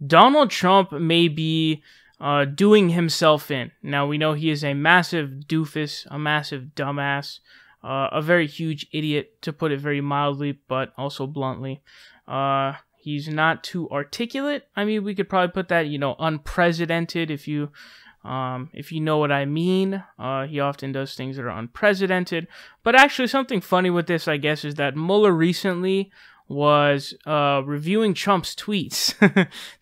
Donald Trump may be doing himself in. Now, we know he is a massive doofus, a massive dumbass, a very huge idiot, to put it very mildly, but also bluntly. He's not too articulate. I mean, we could probably put that, unprecedented, if you know what I mean. He often does things that are unprecedented. But actually, something funny with this, I guess, is that Mueller recently was reviewing Trump's tweets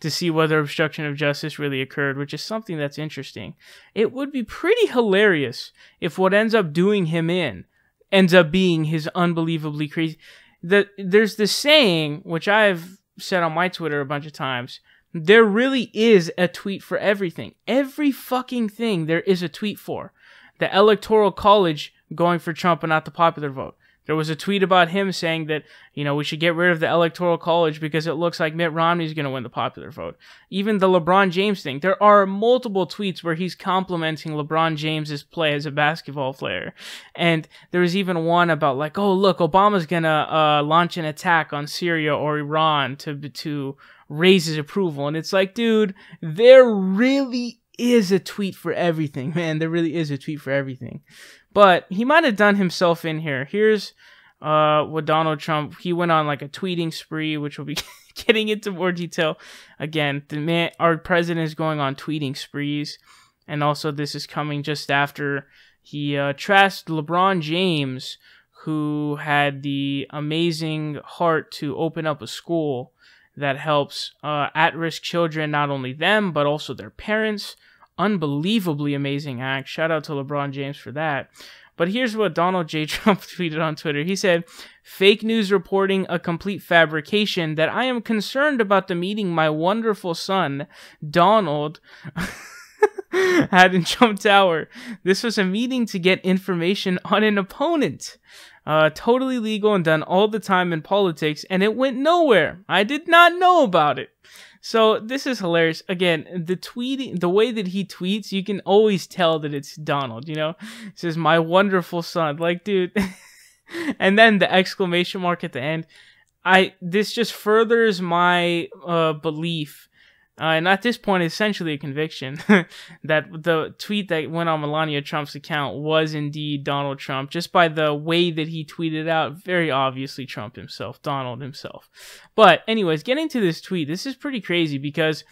to see whether obstruction of justice really occurred, which is something that's interesting. It would be pretty hilarious if what ends up doing him in ends up being his unbelievably crazy... There's this saying, which I've said on my Twitter a bunch of times, there really is a tweet for everything. Every fucking thing there is a tweet for. The Electoral College going for Trump and not the popular vote. There was a tweet about him saying that, we should get rid of the Electoral College because it looks like Mitt Romney's going to win the popular vote. Even the LeBron James thing. There are multiple tweets where he's complimenting LeBron James's play as a basketball player. And there was even one about like, oh, look, Obama's going to launch an attack on Syria or Iran to raise his approval. And it's like, dude, there really is a tweet for everything, man. There really is a tweet for everything. But he might have done himself in here. Here's what Donald Trump, he went on like a tweeting spree, which we'll be getting into more detail. Again, our president is going on tweeting sprees. And also this is coming just after he trashed LeBron James, who had the amazing heart to open up a school that helps at-risk children, not only them, but also their parents. Unbelievably amazing act. Shout out to LeBron James for that. But here's what Donald J. Trump tweeted on Twitter. He said, "Fake news reporting a complete fabrication that I am concerned about the meeting my wonderful son, Donald, had in Trump Tower. This was a meeting to get information on an opponent. Totally legal and done all the time in politics, and it went nowhere. I did not know about it." So this is hilarious. Again, the way that he tweets, you can always tell that it's Donald, It says, "My wonderful son." Like, dude. And then the exclamation mark at the end. This just furthers my belief, and at this point, essentially a conviction, that the tweet that went on Melania Trump's account was indeed Donald Trump, just by the way that he tweeted out. Very obviously Trump himself, Donald himself. But anyways, getting to this tweet, this is pretty crazy because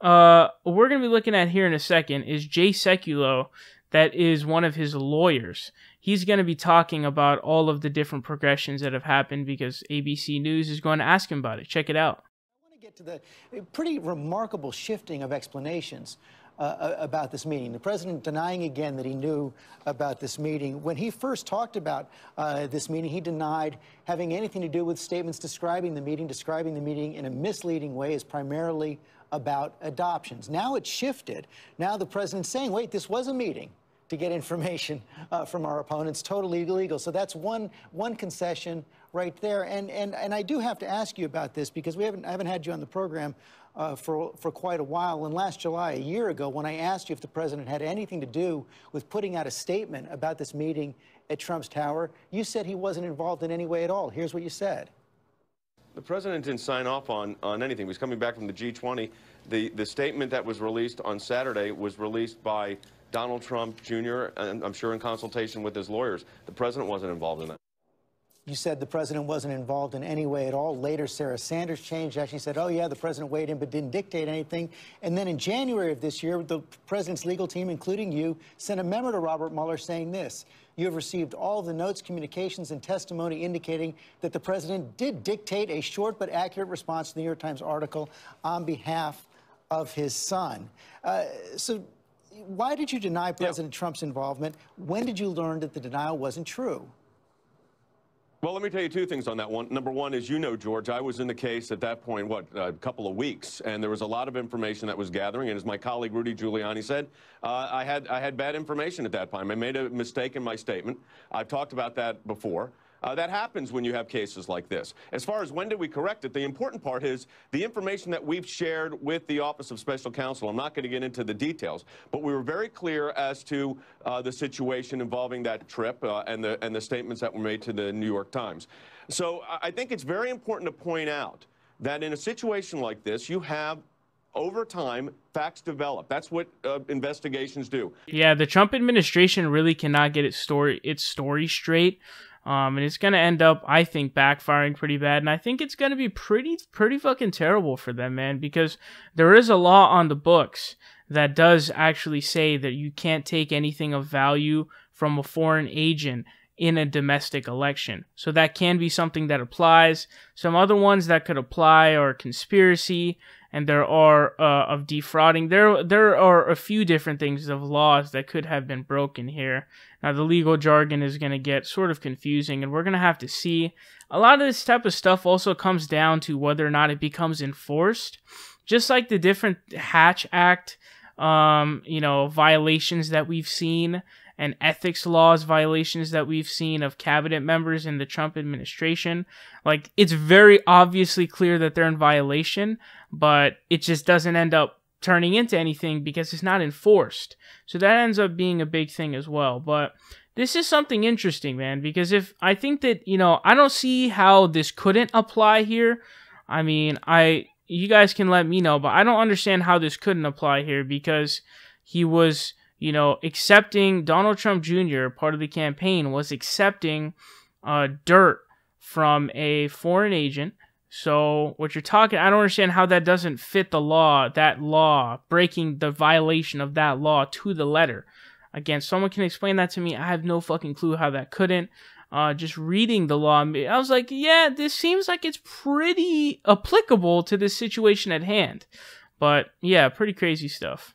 we're going to be looking at here in a second is Jay Sekulow, that is one of his lawyers. He's going to be talking about all of the different progressions that have happened because ABC News is going to ask him about it. Check it out. Get to the pretty remarkable shifting of explanations about this meeting. The president denying again that he knew about this meeting. When he first talked about this meeting, he denied having anything to do with statements describing the meeting in a misleading way as primarily about adoptions. Now it's shifted. Now the president's saying, wait, this was a meeting to get information from our opponents, totally illegal. So that's one concession right there. And I do have to ask you about this because I haven't had you on the program for quite a while. And last July, a year ago, when I asked you if the president had anything to do with putting out a statement about this meeting at Trump's Tower, you said he wasn't involved in any way at all. Here's what you said. The president didn't sign off on anything. He was coming back from the G20. The statement that was released on Saturday was released by Donald Trump Jr., and I'm sure in consultation with his lawyers. The president wasn't involved in that. You said the president wasn't involved in any way at all. Later, Sarah Sanders changed. Actually said, oh, yeah, the president weighed in but didn't dictate anything. And then in January of this year, the president's legal team, including you, sent a memo to Robert Mueller saying this: you have received all of the notes, communications, and testimony indicating that the president did dictate a short but accurate response to the New York Times article on behalf of his son. So why did you deny President Trump's involvement? When did you learn that the denial wasn't true? Well, let me tell you two things on that one. Number one is, George, I was in the case at that point, a couple of weeks, and there was a lot of information that was gathering. And as my colleague Rudy Giuliani said, I had bad information at that time. I made a mistake in my statement. I've talked about that before. That happens when you have cases like this. As far as when did we correct it, the important part is the information that we've shared with the Office of Special Counsel. I'm not going to get into the details, but we were very clear as to the situation involving that trip and the statements that were made to the New York Times. So I think it's very important to point out that in a situation like this, you have over time, facts develop. That's what investigations do. Yeah, the Trump administration really cannot get its story straight. And it's going to end up, I think, backfiring pretty bad. And I think it's going to be pretty fucking terrible for them, man, because there is a law on the books that does actually say that you can't take anything of value from a foreign agent in a domestic election. So that can be something that applies. Some other ones that could apply are conspiracy, and there are of defrauding. There are a few different things of laws that could have been broken here. Now, the legal jargon is going to get sort of confusing, and we're going to have to see. A lot of this type of stuff also comes down to whether or not it becomes enforced. Just like the different Hatch Act, violations that we've seen, and ethics laws violations that we've seen of cabinet members in the Trump administration. Like, it's very obviously clear that they're in violation, but it just doesn't end up turning into anything because it's not enforced. So that ends up being a big thing as well. But this is something interesting, man, because I think that, I don't see how this couldn't apply here. I mean, you guys can let me know, but I don't understand how this couldn't apply here, because he was, accepting, Donald Trump Jr., part of the campaign, was accepting dirt from a foreign agent. So what you're talking, I don't understand how that doesn't fit the law, breaking the violation of that law to the letter. Again, someone can explain that to me. I have no fucking clue how that couldn't. Just reading the law, I was like, yeah, this seems like it's pretty applicable to this situation at hand. But yeah, pretty crazy stuff.